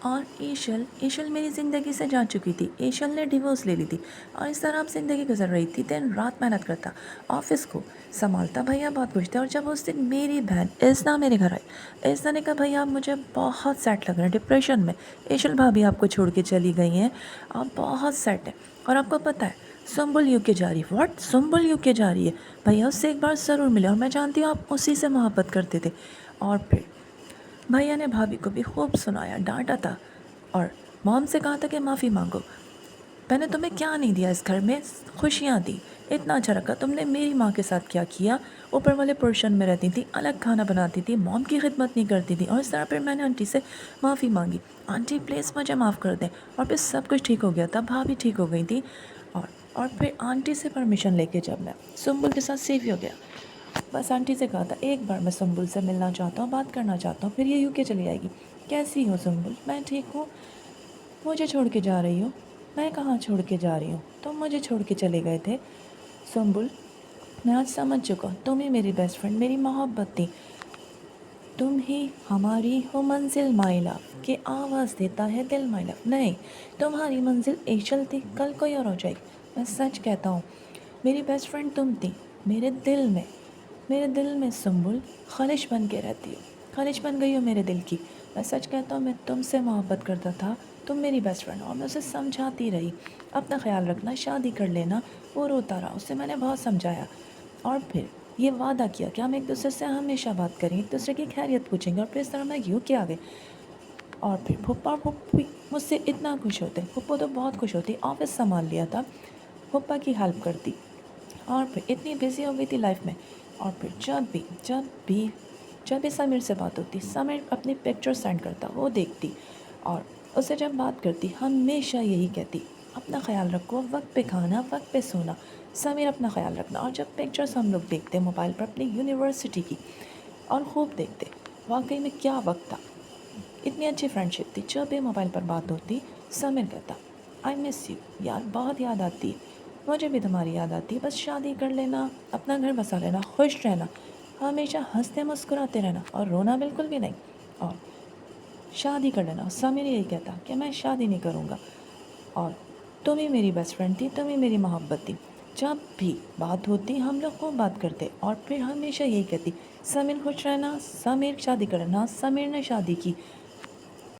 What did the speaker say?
اور ایشل میری زندگی سے جا چکی تھی. ایشل نے ڈیورس لے لی تھی اور اس طرح اب زندگی گزر رہی تھی. دن رات محنت کرتا, آفس کو سنبھالتا, بھیا بہت خوش تھے. اور جب اس دن میری بہن ایسنا میرے گھر آئی, ایسنا نے کہا بھیا آپ مجھے بہت سیٹ لگ رہے ہیں, ڈپریشن میں, ایشل بھابھی آپ کو چھوڑ کے چلی گئی ہیں, آپ بہت سیٹ ہیں. اور آپ کو پتہ ہے سنبل یو کے جا رہی ہے. واٹ, سنبل یو کے جا رہی ہے؟ بھیا اس سے ایک بار ضرور ملے, اور میں جانتی ہوں آپ اسی سے محبت کرتے تھے. اور پھر بھیا نے بھابھی کو بھی خوب سنایا, ڈانٹا تھا, اور موم سے کہا تھا کہ معافی مانگو. میں نے تمہیں کیا نہیں دیا اس گھر میں, خوشیاں دی, اتنا اچھا رکھا. تم نے میری ماں کے ساتھ کیا کیا, اوپر والے پورشن میں رہتی تھی, الگ کھانا بناتی تھی, موم کی خدمت نہیں کرتی تھی. اور اس طرح پھر میں نے آنٹی سے معافی مانگی, آنٹی پلیز مجھے معاف کر دیں. اور پھر سب کچھ ٹھیک ہو گیا تھا, بھابھی ٹھیک ہو گئی تھی. اور پھر آنٹی سے پرمیشن لے کے جب میں سنبل کے ساتھ سیف ہو گیا, بس آنٹی سے کہا تھا ایک بار میں سنبل سے ملنا چاہتا ہوں, بات کرنا چاہتا ہوں, پھر یہ یو کے چلی جائے گی. کیسی ہو سنبل؟ میں ٹھیک ہوں. مجھے چھوڑ کے جا رہی ہو؟ میں کہاں چھوڑ کے جا رہی ہوں, تم مجھے چھوڑ کے چلے گئے تھے. سنبل میں آج سمجھ چکا, تم ہی میری بیسٹ فرینڈ, میری محبت تھی. تم ہی ہماری ہو منزل مائی لو, کہ آواز دیتا ہے دل مائی لو. نہیں, تمہاری منزل ایشل تھی, کل کوئی اور ہو جائے گی. میں سچ کہتا ہوں, میری بیسٹ فرینڈ تم تھی. میرے دل میں سنبل خالش بن کے رہتی ہو, خالش بن گئی ہو میرے دل کی. میں سچ کہتا ہوں, میں تم سے محبت کرتا تھا, تم میری بیسٹ فرینڈ. اور میں اسے سمجھاتی رہی, اپنا خیال رکھنا, شادی کر لینا. وہ روتا رہا, اسے میں نے بہت سمجھایا. اور پھر یہ وعدہ کیا کہ ہم ایک دوسرے سے ہمیشہ بات کریں, ایک دوسرے کی خیریت پوچھیں گے. اور پھر اس طرح میں یوں کے آ گئے. اور پھر پھپھا اور پھپھی مجھ سے اتنا خوش ہوتے, پھپھو تو بہت خوش ہوتی, آفس سنبھال لیا تھا, پھپھا کی ہیلپ کرتی. اور پھر اتنی بزی ہو گئی تھی لائف میں. اور پھر جب بھی سمیر سے بات ہوتی, سمیر اپنی پکچر سینڈ کرتا, وہ دیکھتی, اور اسے جب بات کرتی ہمیشہ یہی کہتی, اپنا خیال رکھو, وقت پہ کھانا, وقت پہ سونا. سمیر اپنا خیال رکھنا. اور جب پکچرس ہم لوگ دیکھتے موبائل پر اپنی یونیورسٹی کی, اور خوب دیکھتے, واقعی میں کیا وقت تھا, اتنی اچھی فرینڈشپ تھی. جب بھی موبائل پر بات ہوتی سمیر کہتا آئی مس یو یار, بہت یاد آتی ہے, مجھے بھی تمہاری یاد آتی ہے, بس شادی کر لینا, اپنا گھر بسا لینا, خوش رہنا, ہمیشہ ہنستے مسکراتے رہنا, اور رونا بالکل بھی نہیں, اور شادی کر لینا. سمیر یہی کہتا کہ میں شادی نہیں کروں گا, اور تم ہی میری بیسٹ فرینڈ تھی, تم ہی میری محبت تھی. جب بھی بات ہوتی ہم لوگ خوب بات کرتے, اور پھر ہمیشہ یہی کہتی سمیر خوش رہنا, سمیر شادی کرنا. سمیر نے شادی کی,